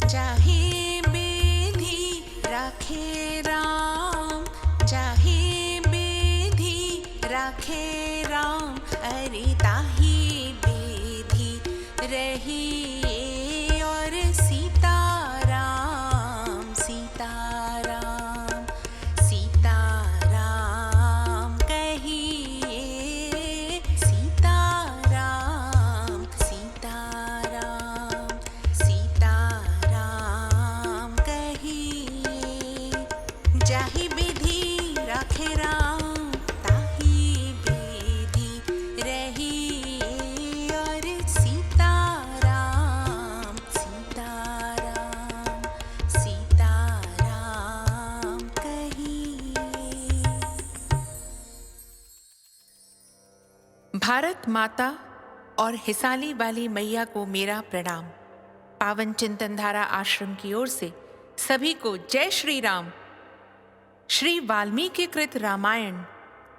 चाहे बेधी राखे राम, चाहे बेधी राखे राम, अरे ताही बेधी रही और सीताराम, सीताराम, सीताराम कहिए, सीताराम, सीताराम, सीताराम कहिए। जाहि विधि राखे राम, ताहि विधि रही और सीताराम, सीताराम, सीताराम कहिए। भारत माता और हिसाली वाली मैया को मेरा प्रणाम। पावन चिंतनधारा आश्रम की ओर से सभी को जय श्री राम। श्री वाल्मीकि कृत रामायण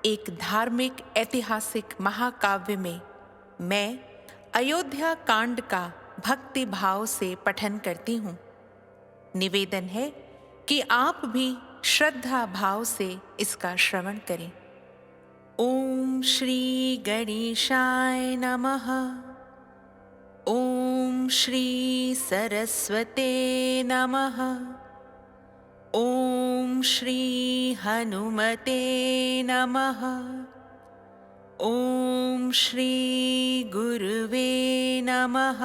एक धार्मिक ऐतिहासिक महाकाव्य में मैं अयोध्या कांड का भक्ति भाव से पठन करती हूँ। निवेदन है कि आप भी श्रद्धा भाव से इसका श्रवण करें। ओम श्री गणेशाय नमः। ओम श्री सरस्वते नमः। ओम श्री हनुमते नमः। ओम श्री गुरुवे नमः।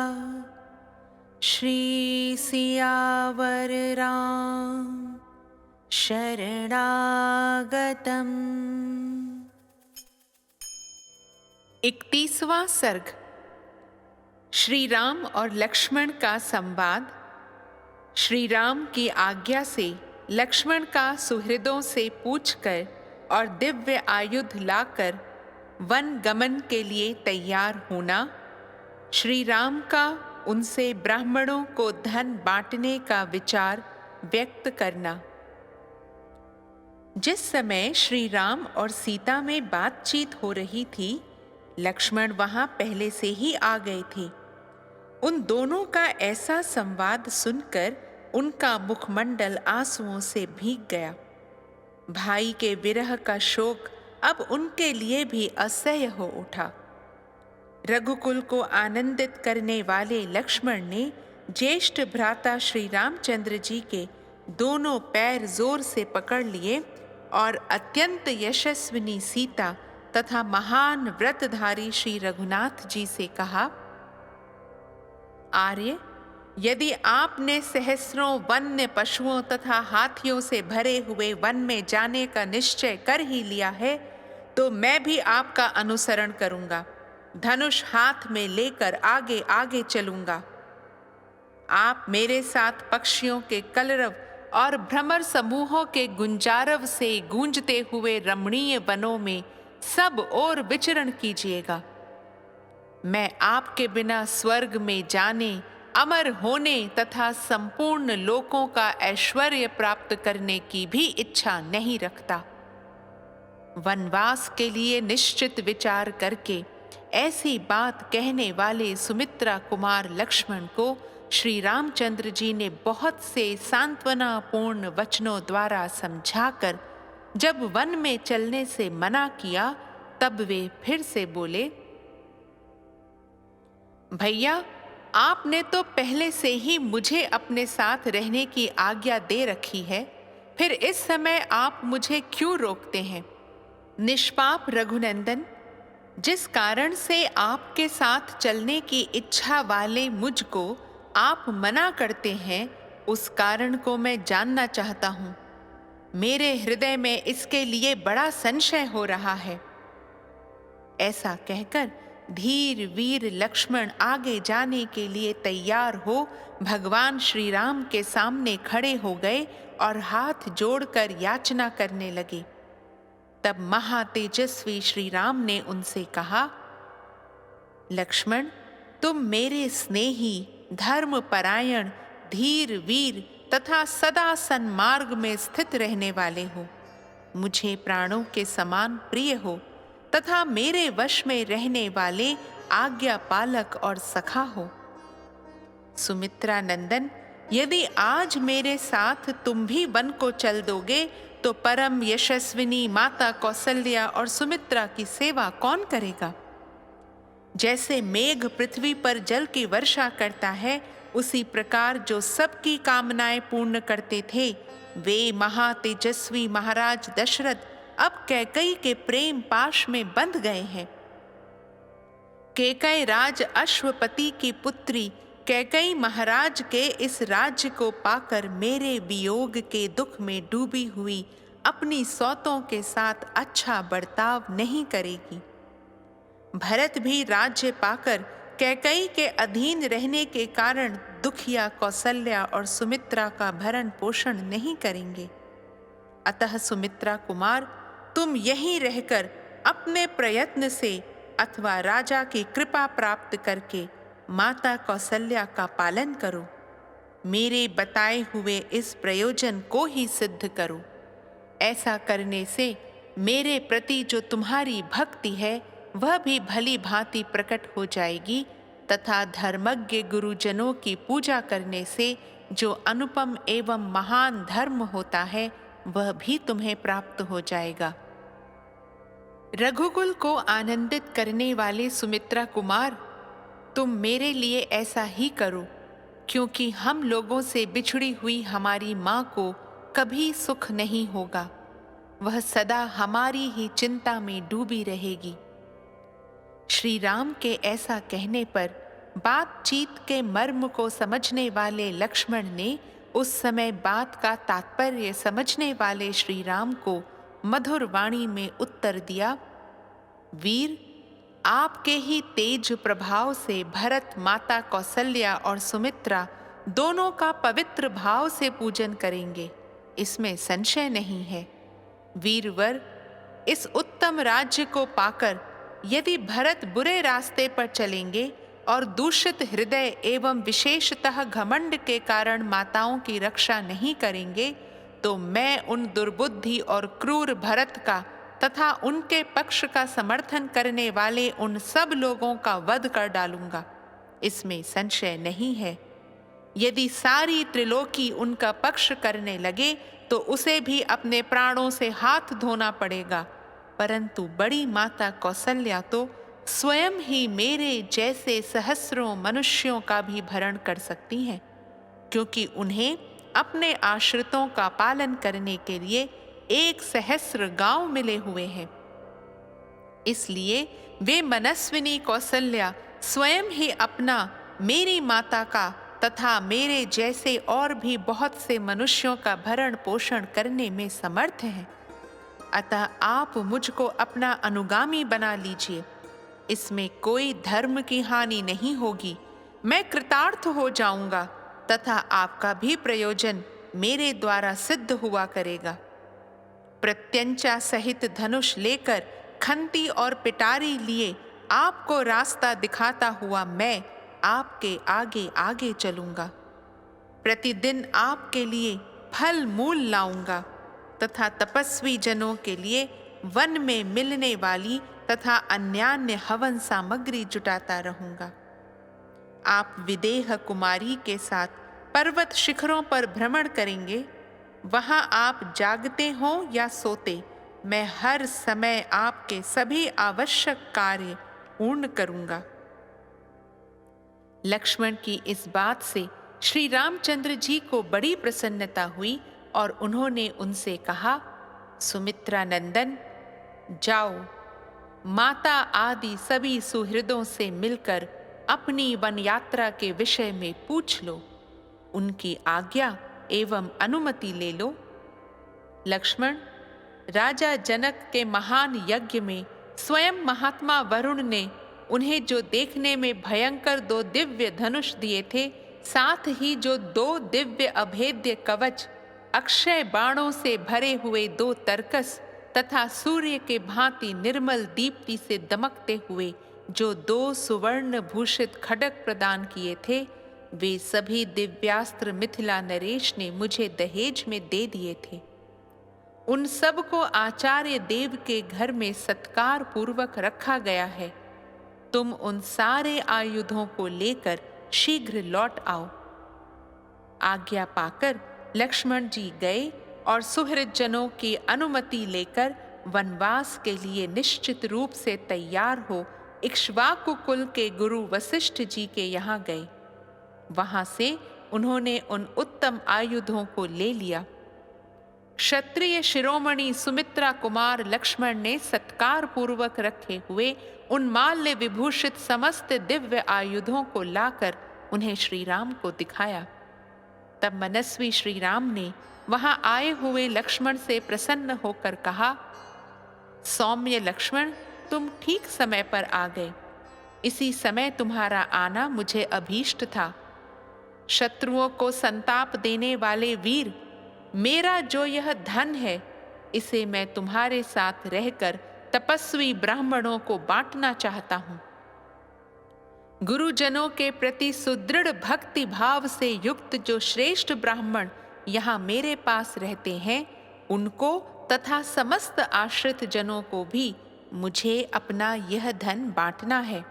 श्री सियावर राम शरणागतम्। 31वां सर्ग। श्री राम और लक्ष्मण का संवाद। श्री राम की आज्ञा से लक्ष्मण का सुहृदों से पूछकर और दिव्य आयुध लाकर वन गमन के लिए तैयार होना। श्री राम का उनसे ब्राह्मणों को धन बांटने का विचार व्यक्त करना। जिस समय श्री राम और सीता में बातचीत हो रही थी, लक्ष्मण वहां पहले से ही आ गए थे। उन दोनों का ऐसा संवाद सुनकर उनका मुखमंडल आंसुओं से भीग गया। भाई के विरह का शोक अब उनके लिए भी असह्य हो उठा। रघुकुल को आनंदित करने वाले लक्ष्मण ने ज्येष्ठ भ्राता श्री रामचंद्र जी के दोनों पैर जोर से पकड़ लिए और अत्यंत यशस्विनी सीता तथा महान व्रतधारी श्री रघुनाथ जी से कहा, आर्य, यदि आपने सहस्रों वन्य पशुओं तथा हाथियों से भरे हुए वन में जाने का निश्चय कर ही लिया है, तो मैं भी आपका अनुसरण करूंगा। धनुष हाथ में लेकर आगे आगे चलूंगा। आप मेरे साथ पक्षियों के कलरव और भ्रमर समूहों के गुंजारव से गूंजते हुए रमणीय वनों में सब ओर विचरण कीजिएगा। मैं आपके बिना स्वर्ग में जाने, अमर होने तथा संपूर्ण लोकों का ऐश्वर्य प्राप्त करने की भी इच्छा नहीं रखता। वनवास के लिए निश्चित विचार करके ऐसी बात कहने वाले सुमित्रा कुमार लक्ष्मण को श्री रामचंद्र जी ने बहुत से सांत्वनापूर्ण वचनों द्वारा समझाकर जब वन में चलने से मना किया, तब वे फिर से बोले, भैया, आपने तो पहले से ही मुझे अपने साथ रहने की आज्ञा दे रखी है, फिर इस समय आप मुझे क्यों रोकते हैं? निष्पाप रघुनंदन, जिस कारण से आपके साथ चलने की इच्छा वाले मुझको आप मना करते हैं, उस कारण को मैं जानना चाहता हूँ। मेरे हृदय में इसके लिए बड़ा संशय हो रहा है। ऐसा कहकर धीर वीर लक्ष्मण आगे जाने के लिए तैयार हो भगवान श्री राम के सामने खड़े हो गए और हाथ जोड़कर याचना करने लगे। तब महातेजस्वी श्री राम ने उनसे कहा, लक्ष्मण, तुम मेरे स्नेही, धर्मपरायण, धीर वीर तथा सदा सन्मार्ग में स्थित रहने वाले हो। मुझे प्राणों के समान प्रिय हो तथा मेरे वश में रहने वाले आज्ञा पालक और सखा हो। सुमित्रा नंदन, यदि आज मेरे साथ तुम भी वन को चल दोगे तो परम यशस्विनी माता कौसल्या और सुमित्रा की सेवा कौन करेगा? जैसे मेघ पृथ्वी पर जल की वर्षा करता है, उसी प्रकार जो सबकी कामनाएं पूर्ण करते थे, वे महातेजस्वी महाराज दशरथ अब कैकई के प्रेम पाश में बंध गए हैं। कैकई राज अश्वपति की पुत्री कैकई महाराज के इस राज्य को पाकर मेरे वियोग के दुख में डूबी हुई अपनी सौतों के साथ अच्छा बर्ताव नहीं करेगी। भरत भी राज्य पाकर कैकई के अधीन रहने के कारण दुखिया कौसल्या और सुमित्रा का भरण पोषण नहीं करेंगे। अतः सुमित्रा कुमार, तुम यहीं रहकर अपने प्रयत्न से अथवा राजा की कृपा प्राप्त करके माता कौसल्या का पालन करो। मेरे बताए हुए इस प्रयोजन को ही सिद्ध करो। ऐसा करने से मेरे प्रति जो तुम्हारी भक्ति है वह भी भली भांति प्रकट हो जाएगी, तथा धर्मज्ञ गुरुजनों की पूजा करने से जो अनुपम एवं महान धर्म होता है वह भी तुम्हें प्राप्त हो जाएगा। रघुकुल को आनंदित करने वाले सुमित्रा कुमार, तुम मेरे लिए ऐसा ही करो, क्योंकि हम लोगों से बिछड़ी हुई हमारी माँ को कभी सुख नहीं होगा। वह सदा हमारी ही चिंता में डूबी रहेगी। श्री राम के ऐसा कहने पर बातचीत के मर्म को समझने वाले लक्ष्मण ने उस समय बात का तात्पर्य समझने वाले श्री राम को मधुर वाणी में उत्तर दिया, वीर, आपके ही तेज प्रभाव से भरत माता कौसल्या और सुमित्रा दोनों का पवित्र भाव से पूजन करेंगे, इसमें संशय नहीं है। वीरवर, इस उत्तम राज्य को पाकर यदि भरत बुरे रास्ते पर चलेंगे और दूषित हृदय एवं विशेषतः घमंड के कारण माताओं की रक्षा नहीं करेंगे, तो मैं उन दुर्बुद्धि और क्रूर भरत का तथा उनके पक्ष का समर्थन करने वाले उन सब लोगों का वध कर डालूंगा, इसमें संशय नहीं है। यदि सारी त्रिलोकी उनका पक्ष करने लगे तो उसे भी अपने प्राणों से हाथ धोना पड़ेगा, परंतु बड़ी माता कौसल्या तो स्वयं ही मेरे जैसे सहस्रों मनुष्यों का भी भरण कर सकती हैं, क्योंकि उन्हें अपने आश्रितों का पालन करने के लिए 1,000,000 गांव मिले हुए हैं। इसलिए वे मनस्विनी कौसल्या स्वयं ही अपना, मेरी माता का तथा मेरे जैसे और भी बहुत से मनुष्यों का भरण पोषण करने में समर्थ हैं। अतः आप मुझको अपना अनुगामी बना लीजिए, इसमें कोई धर्म की हानि नहीं होगी। मैं कृतार्थ हो जाऊंगा तथा आपका भी प्रयोजन मेरे द्वारा सिद्ध हुआ करेगा। प्रत्यंचा सहित धनुष लेकर खंती और पिटारी लिए आपको रास्ता दिखाता हुआ मैं आपके आगे आगे चलूंगा। प्रतिदिन आपके लिए फल मूल लाऊंगा तथा तपस्वी जनों के लिए वन में मिलने वाली तथा अन्यान्य हवन सामग्री जुटाता रहूंगा। आप विदेह कुमारी के साथ पर्वत शिखरों पर भ्रमण करेंगे। वहां आप जागते हो या सोते, मैं हर समय आपके सभी आवश्यक कार्य पूर्ण करूंगा। लक्ष्मण की इस बात से श्री रामचंद्र जी को बड़ी प्रसन्नता हुई और उन्होंने उनसे कहा, सुमित्रा नंदन, जाओ, माता आदि सभी सुहृदों से मिलकर अपनी वन यात्रा के विषय में पूछ लो, उनकी आज्ञा एवं अनुमति ले लो। लक्ष्मण, राजा जनक के महान यज्ञ में स्वयं महात्मा वरुण ने उन्हें जो देखने में भयंकर 2 दिव्य धनुष दिए थे, साथ ही जो 2 दिव्य अभेद्य कवच, अक्षय बाणों से भरे हुए 2 तरकस तथा सूर्य के भांति निर्मल दीप्ति से दमकते हुए जो 2 सुवर्ण भूषित खड्ग प्रदान किए थे, वे सभी दिव्यास्त्र मिथिला नरेश ने मुझे दहेज में दे दिए थे। उन सब को आचार्य देव के घर में सत्कार पूर्वक रखा गया है। तुम उन सारे आयुधों को लेकर शीघ्र लौट आओ। आज्ञा पाकर लक्ष्मण जी गए और सुहृदजनों की अनुमति लेकर वनवास के लिए निश्चित रूप से तैयार हो इक्ष्वाकु कुल के गुरु वशिष्ठ जी के यहाँ गए। वहां से उन्होंने उन उत्तम आयुधों को ले लिया। क्षत्रिय शिरोमणि सुमित्रा कुमार लक्ष्मण ने सत्कार पूर्वक रखे हुए उन माल्य विभूषित समस्त दिव्य आयुधों को लाकर उन्हें श्री राम को दिखाया। तब मनस्वी श्री राम ने वहां आए हुए लक्ष्मण से प्रसन्न होकर कहा, सौम्य लक्ष्मण, तुम ठीक समय पर आ गए। इसी समय तुम्हारा आना मुझे अभीष्ट था। शत्रुओं को संताप देने वाले वीर, मेरा जो यह धन है, इसे मैं तुम्हारे साथ रहकर तपस्वी ब्राह्मणों को बांटना चाहता हूं। गुरुजनों के प्रति सुदृढ़ भक्ति भाव से युक्त जो श्रेष्ठ ब्राह्मण यहाँ मेरे पास रहते हैं, उनको तथा समस्त आश्रित जनों को भी मुझे अपना यह धन बांटना है।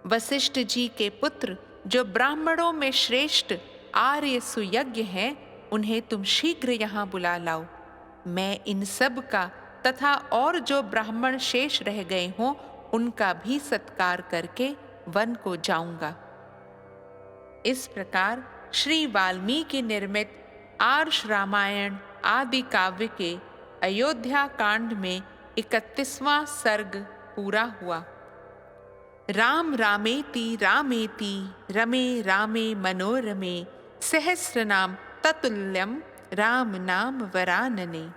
वशिष्ठ जी के पुत्र जो ब्राह्मणों में श्रेष्ठ आर्य सुयज्ञ हैं, उन्हें तुम शीघ्र यहाँ बुला लाओ। मैं इन सब का तथा और जो ब्राह्मण शेष रह गए हों, उनका भी सत्कार करके वन को जाऊंगा। इस प्रकार श्री वाल्मीकि निर्मित आर्ष रामायण आदि काव्य के अयोध्या कांड में 31वां सर्ग पूरा हुआ। राम रामेति रामेति रमे रामे मनोरमे सहस्रनाम ततुल्यम राम नाम वरानने।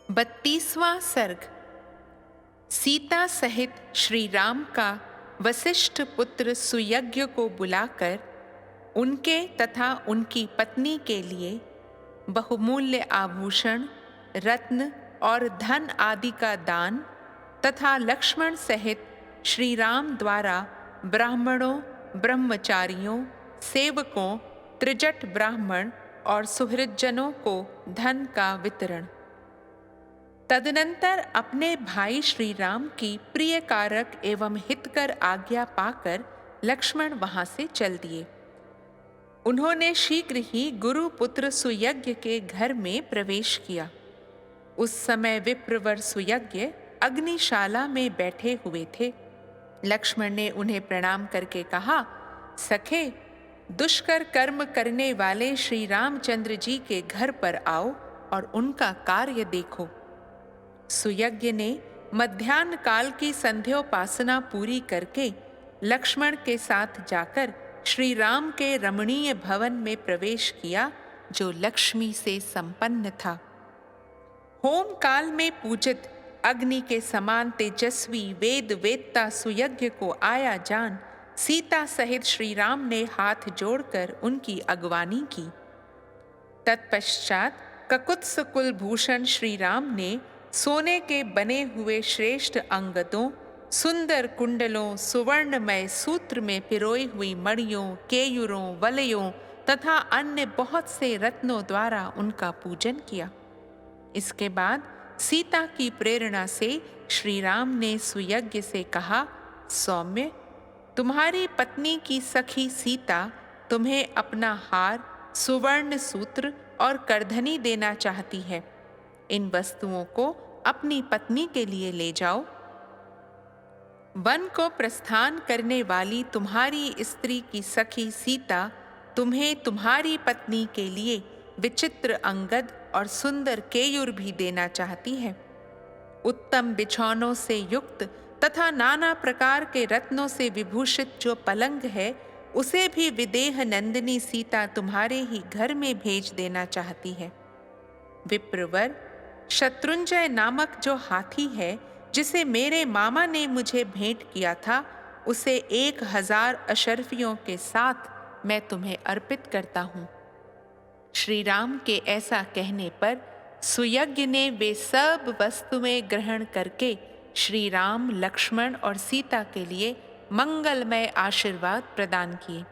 32वां सर्ग। सीता सहित श्री राम का वशिष्ठ पुत्र सुयज्ञ को बुलाकर उनके तथा उनकी पत्नी के लिए बहुमूल्य आभूषण, रत्न और धन आदि का दान तथा लक्ष्मण सहित श्री राम द्वारा ब्राह्मणों, ब्रह्मचारियों, सेवकों, त्रिजट ब्राह्मण और सुहृदजनों को धन का वितरण। तदनंतर अपने भाई श्री राम की प्रिय कारक एवं हितकर आज्ञा पाकर लक्ष्मण वहां से चल दिए। उन्होंने शीघ्र ही गुरु पुत्र सुयज्ञ के घर में प्रवेश किया। उस समय विप्रवर सुयज्ञ अग्निशाला में बैठे हुए थे। लक्ष्मण ने उन्हें प्रणाम करके कहा, सखे, दुष्कर कर्म करने वाले श्री रामचंद्र जी के घर पर आओ और उनका कार्य देखो। सुयज्ञ ने मध्याह्न काल की संध्योपासना पूरी करके लक्ष्मण के साथ जाकर श्री राम के रमणीय भवन में प्रवेश किया, जो लक्ष्मी से संपन्न था। होम काल में पूजित अग्नि के समान तेजस्वी वेद वेत्ता सुयज्ञ को आया जान सीता सहित श्री राम ने हाथ जोड़कर उनकी अगवानी की। तत्पश्चात ककुत्स कुलभूषण श्री राम ने सोने के बने हुए श्रेष्ठ अंगदों, सुंदर कुंडलों, सुवर्णमय सूत्र में पिरोई हुई मणियों, केयूरों, वलयों तथा अन्य बहुत से रत्नों द्वारा उनका पूजन किया। इसके बाद सीता की प्रेरणा से श्री राम ने सुयज्ञ से कहा, सौम्य, तुम्हारी पत्नी की सखी सीता तुम्हें अपना हार, सुवर्ण सूत्र और करधनी देना चाहती है। इन वस्तुओं को अपनी पत्नी के लिए ले जाओ। वन को प्रस्थान करने वाली तुम्हारी स्त्री की सखी सीता तुम्हें तुम्हारी पत्नी के लिए विचित्र अंगद और सुंदर केयूर भी देना चाहती है। उत्तम बिछौनों से युक्त तथा नाना प्रकार के रत्नों से विभूषित जो पलंग है, उसे भी विदेह नंदिनी सीता तुम्हारे ही घर में भेज देना चाहती है। विप्रवर, शत्रुंजय नामक जो हाथी है, जिसे मेरे मामा ने मुझे भेंट किया था, उसे 1000 अशर्फियों के साथ मैं तुम्हें अर्पित करता हूँ। श्री राम के ऐसा कहने पर सुयज्ञ ने वे सब वस्तुएं ग्रहण करके श्री राम, लक्ष्मण और सीता के लिए मंगलमय आशीर्वाद प्रदान किए।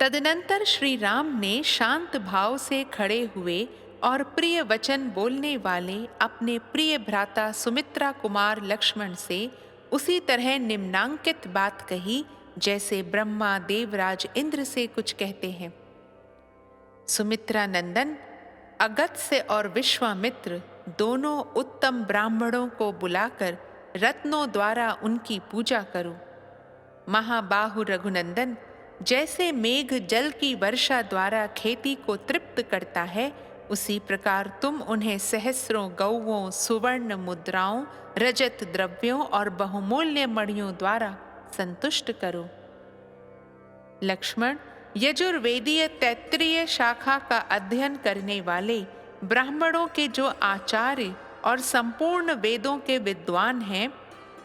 तदनंतर श्री राम ने शांत भाव से खड़े हुए और प्रिय वचन बोलने वाले अपने प्रिय भ्राता सुमित्रा कुमार लक्ष्मण से उसी तरह निम्नांकित बात कही, जैसे ब्रह्मा देवराज इंद्र से कुछ कहते हैं। सुमित्रा नंदन, अगस्त्य और विश्वामित्र दोनों उत्तम ब्राह्मणों को बुलाकर रत्नों द्वारा उनकी पूजा करो। महाबाहु रघुनंदन, जैसे मेघ जल की वर्षा द्वारा खेती को तृप्त करता है, उसी प्रकार तुम उन्हें सहस्रों गौओं, सुवर्ण मुद्राओं, रजत द्रव्यों और बहुमूल्य मणियों द्वारा संतुष्ट करो। लक्ष्मण, यजुर्वेदीय तैत्तिरीय शाखा का अध्ययन करने वाले ब्राह्मणों के जो आचार्य और संपूर्ण वेदों के विद्वान हैं,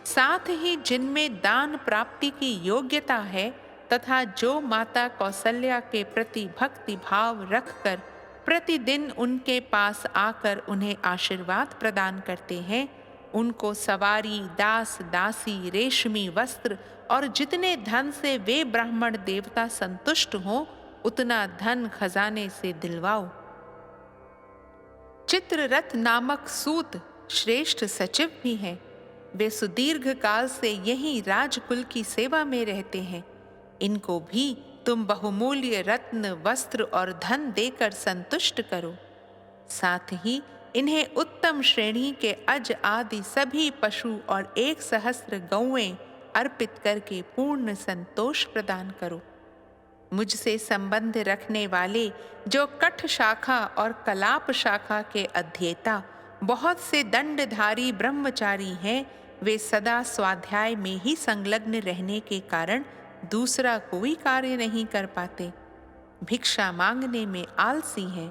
साथ ही जिनमें दान प्राप्ति की योग्यता है तथा जो माता कौसल्या के प्रति भक्ति भाव रखकर प्रतिदिन उनके पास आकर उन्हें आशीर्वाद प्रदान करते हैं, उनको सवारी, दास दासी, रेशमी वस्त्र और जितने धन से वे ब्राह्मण देवता संतुष्ट हों, उतना धन खजाने से दिलवाओ। चित्ररथ नामक सूत श्रेष्ठ सचिव भी हैं। वे सुदीर्घ काल से यहीं राजकुल की सेवा में रहते हैं। इनको भी तुम बहुमूल्य रत्न, वस्त्र और धन देकर संतुष्ट करो। साथ ही इन्हें उत्तम श्रेणी के अज आदि सभी पशु और 1,000 गौएं अर्पित करके पूर्ण संतोष प्रदान करो। मुझसे संबंध रखने वाले जो कठ शाखा और कलाप शाखा के अध्येता बहुत से दंडधारी ब्रह्मचारी हैं, वे सदा स्वाध्याय में ही संलग्न रहने के कारण दूसरा कोई कार्य नहीं कर पाते। भिक्षा मांगने में आलसी हैं,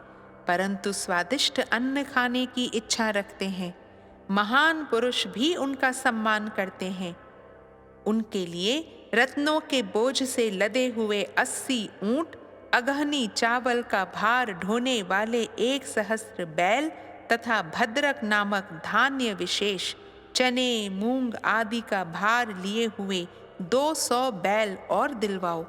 परंतु स्वादिष्ट अन्न खाने की इच्छा रखते हैं। महान पुरुष भी उनका सम्मान करते हैं। उनके लिए रत्नों के बोझ से लदे हुए 80 ऊंट, अगहनी चावल का भार ढोने वाले 1,000 बैल तथा भद्रक नामक धान्य विशेष, चने, मूंग आदि का भार लिए हुए 200 बैल और दिलवाओ।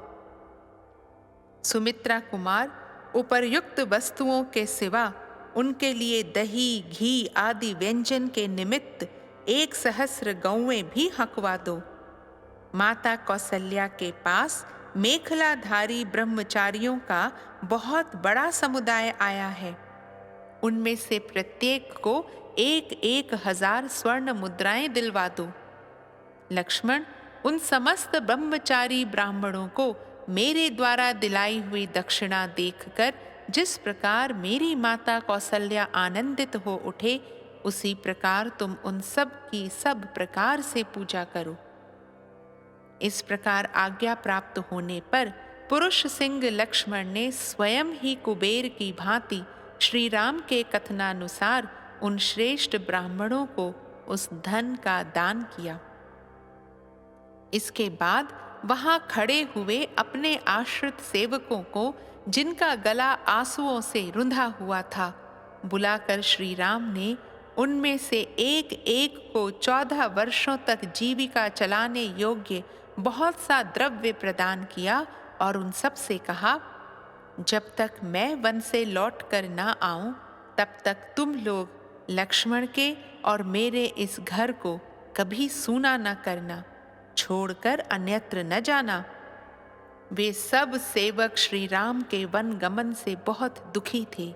सुमित्रा कुमार, उपर्युक्त वस्तुओं के सिवा उनके लिए दही, घी आदि व्यंजन के निमित्त 1,000 गौएं भी हकवा दो। माता कौसल्या के पास मेखलाधारी ब्रह्मचारियों का बहुत बड़ा समुदाय आया है। उनमें से प्रत्येक को 1,000 स्वर्ण मुद्राएं दिलवा दो। लक्ष्मण, उन समस्त ब्रह्मचारी ब्राह्मणों को मेरे द्वारा दिलाई हुई दक्षिणा देखकर जिस प्रकार मेरी माता कौसल्या आनंदित हो उठे, उसी प्रकार तुम उन सब की सब प्रकार से पूजा करो। इस प्रकार आज्ञा प्राप्त होने पर पुरुष सिंह लक्ष्मण ने स्वयं ही कुबेर की भांति श्री राम के कथनानुसार उन श्रेष्ठ ब्राह्मणों को उस धन का दान किया। इसके बाद वहां खड़े हुए अपने आश्रित सेवकों को, जिनका गला आंसुओं से रुंधा हुआ था, बुलाकर श्री राम ने उनमें से एक एक को 14 वर्षों तक जीविका चलाने योग्य बहुत सा द्रव्य प्रदान किया और उन सब से कहा, जब तक मैं वन से लौट कर ना आऊं, तब तक तुम लोग लक्ष्मण के और मेरे इस घर को कभी सूना न करना, छोड़कर अन्यत्र न जाना। वे सब सेवक श्री राम के वन गमन से बहुत दुखी थे।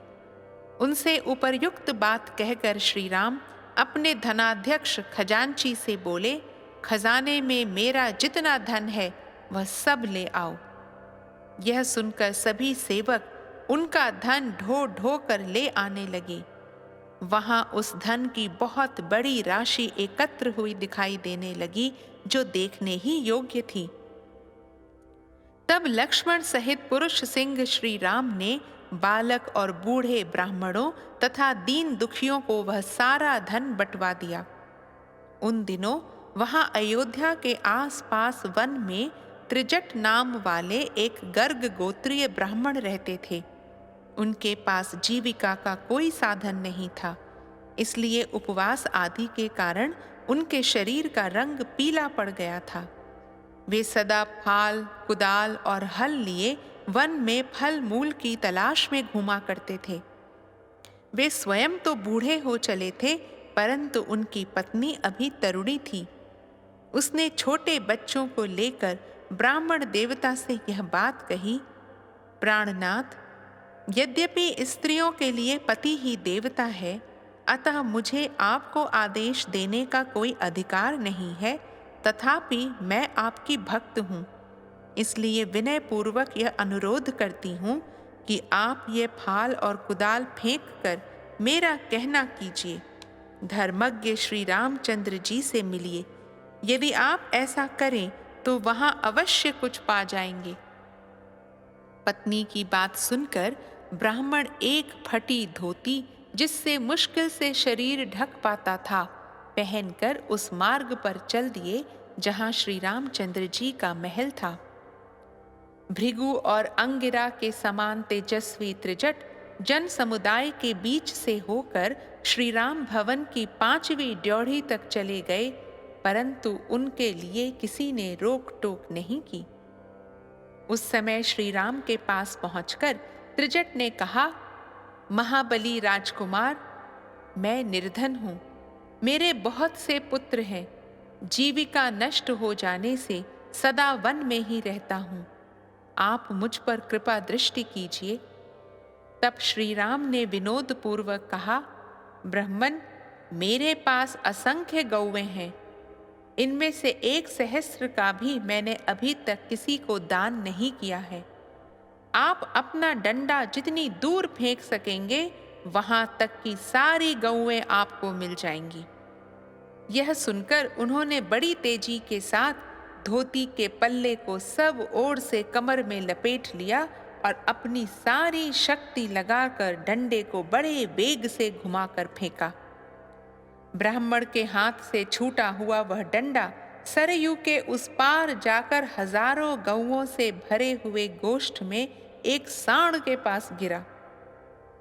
उनसे उपर्युक्त बात कहकर श्री राम अपने धनाध्यक्ष खजांची से बोले, खजाने में मेरा जितना धन है वह सब ले आओ। यह सुनकर सभी सेवक उनका धन ढो ढो कर ले आने लगे। वहां उस धन की बहुत बड़ी राशि एकत्र हुई दिखाई देने लगी, जो देखने ही योग्य थी। तब लक्ष्मण सहित पुरुष सिंह श्री राम ने बालक और बूढ़े ब्राह्मणों तथा दीन दुखियों को वह सारा धन बंटवा दिया। उन दिनों वहां अयोध्या के आसपास वन में त्रिजट नाम वाले एक गर्ग गोत्रीय ब्राह्मण रहते थे। उनके पास जीविका का कोई साधन नहीं था, इसलिए उपवास आदि के कारण उनके शरीर का रंग पीला पड़ गया था। वे सदा फाल, कुदाल और हल लिए वन में फल मूल की तलाश में घूमा करते थे। वे स्वयं तो बूढ़े हो चले थे, परंतु उनकी पत्नी अभी तरुणी थी। उसने छोटे बच्चों को लेकर ब्राह्मण देवता से यह बात कही, प्राणनाथ, यद्यपि स्त्रियों के लिए पति ही देवता है, अतः मुझे आपको आदेश देने का कोई अधिकार नहीं है, तथापि मैं आपकी भक्त हूँ, इसलिए विनय पूर्वक यह अनुरोध करती हूँ कि आप ये फाल और कुदाल फेंक कर मेरा कहना कीजिए, धर्मज्ञ श्री रामचंद्र जी से मिलिए। यदि आप ऐसा करें तो वहां अवश्य कुछ पा जाएंगे। पत्नी की बात सुनकर ब्राह्मण एक फटी धोती, जिससे मुश्किल से शरीर ढक पाता था, पहनकर उस मार्ग पर चल दिए जहां श्री रामचंद्र जी का महल था। भृगु और अंगिरा के समान तेजस्वी त्रिजट जन समुदाय के बीच से होकर श्री राम भवन की 5वीं ड्योढ़ी तक चले गए, परंतु उनके लिए किसी ने रोक टोक नहीं की। उस समय श्री राम के पास पहुंचकर त्रिजट ने कहा, महाबली राजकुमार, मैं निर्धन हूं, मेरे बहुत से पुत्र हैं, जीविका नष्ट हो जाने से सदा वन में ही रहता हूं, आप मुझ पर कृपा दृष्टि कीजिए। तब श्री राम ने विनोद पूर्वक कहा, ब्राह्मण, मेरे पास असंख्य गौवें हैं, इनमें से 1 सहस्त्र का भी मैंने अभी तक किसी को दान नहीं किया है। आप अपना डंडा जितनी दूर फेंक सकेंगे, वहां तक की सारी गौवें आपको मिल जाएंगी। यह सुनकर उन्होंने बड़ी तेजी के साथ धोती के पल्ले को सब ओर से कमर में लपेट लिया और अपनी सारी शक्ति लगाकर डंडे को बड़े वेग से घुमाकर फेंका। ब्राह्मण के हाथ से छूटा हुआ वह डंडा सरयू के उस पार जाकर हजारों गौओं से भरे हुए गोष्ठ में एक सांड के पास गिरा।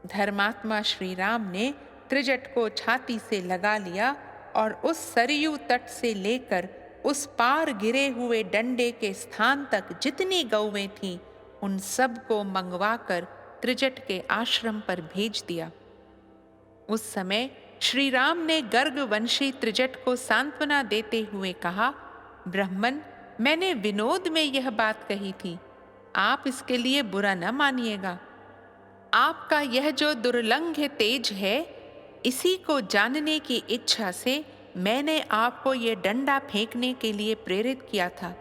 धर्मात्मा श्री राम ने त्रिजट को छाती से लगा लिया और उस सरयू तट से लेकर उस पार गिरे हुए डंडे के स्थान तक जितनी गौवें थीं, उन सब को मंगवाकर त्रिजट के आश्रम पर भेज दिया। उस समय श्री राम ने गर्गवंशी त्रिजट को सांत्वना देते हुए कहा, ब्राह्मण, मैंने विनोद में यह बात कही थी, आप इसके लिए बुरा न मानिएगा। आपका यह जो दुर्लंघ्य तेज है, इसी को जानने की इच्छा से मैंने आपको ये डंडा फेंकने के लिए प्रेरित किया था।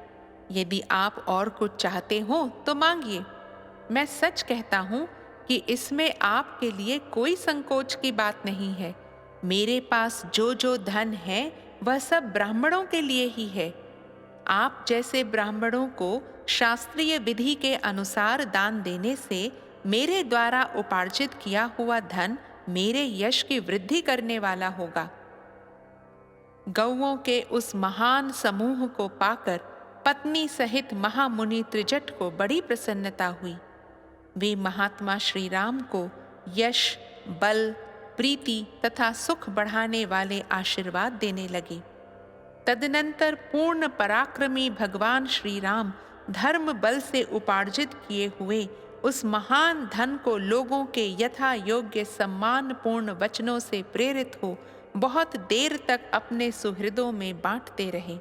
यदि आप और कुछ चाहते हो तो मांगिए। मैं सच कहता हूँ कि इसमें आपके लिए कोई संकोच की बात नहीं है। मेरे पास जो जो धन है वह सब ब्राह्मणों के लिए ही है। आप जैसे ब्राह्मणों को शास्त्रीय विधि के अनुसार दान देने से मेरे द्वारा उपार्जित किया हुआ धन मेरे यश की वृद्धि करने वाला होगा। गौओं के उस महान समूह को पाकर पत्नी सहित महामुनि त्रिजट को बड़ी प्रसन्नता हुई। वे महात्मा श्री राम को यश, बल, प्रीति तथा सुख बढ़ाने वाले आशीर्वाद देने लगे। तदनंतर पूर्ण पराक्रमी भगवान श्री राम धर्म बल से उपार्जित किए हुए उस महान धन को लोगों के यथा योग्य सम्मान पूर्ण वचनों से प्रेरित हो बहुत देर तक अपने सुहृदों में बांटते रहे।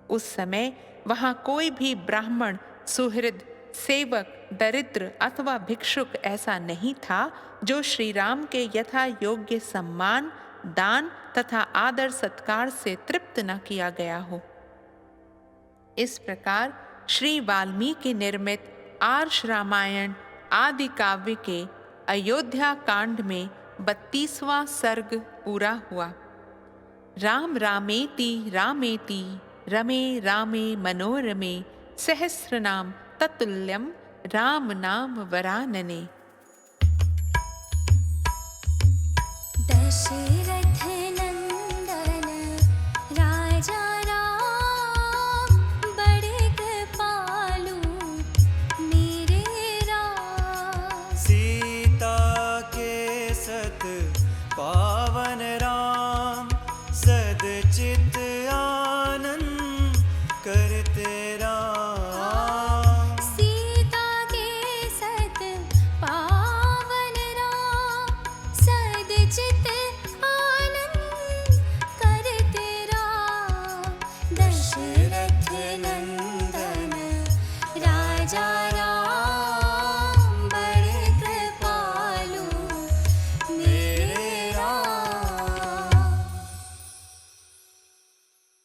उस समय वहां कोई भी ब्राह्मण, सुहृद, सेवक, दरिद्र अथवा भिक्षुक ऐसा नहीं था जो श्री राम के यथा योग्य सम्मान, दान तथा आदर सत्कार से तृप्त न किया गया हो। इस प्रकार श्री वाल्मीकि निर्मित आर्ष रामायण आदि काव्य के अयोध्या कांड में 32वां सर्ग पूरा हुआ। राम रामेति रामेति रमे रामे मनोरमे सहस्रनाम ततुल्यम राम नाम वरानने। दशरथ नंदन राजा राम, बड़े कृपालु मेरे राम। सीता के सत पावन राम, सदचित आनंद करते राम। सीता के सत पावन राम, सदचित राजा राम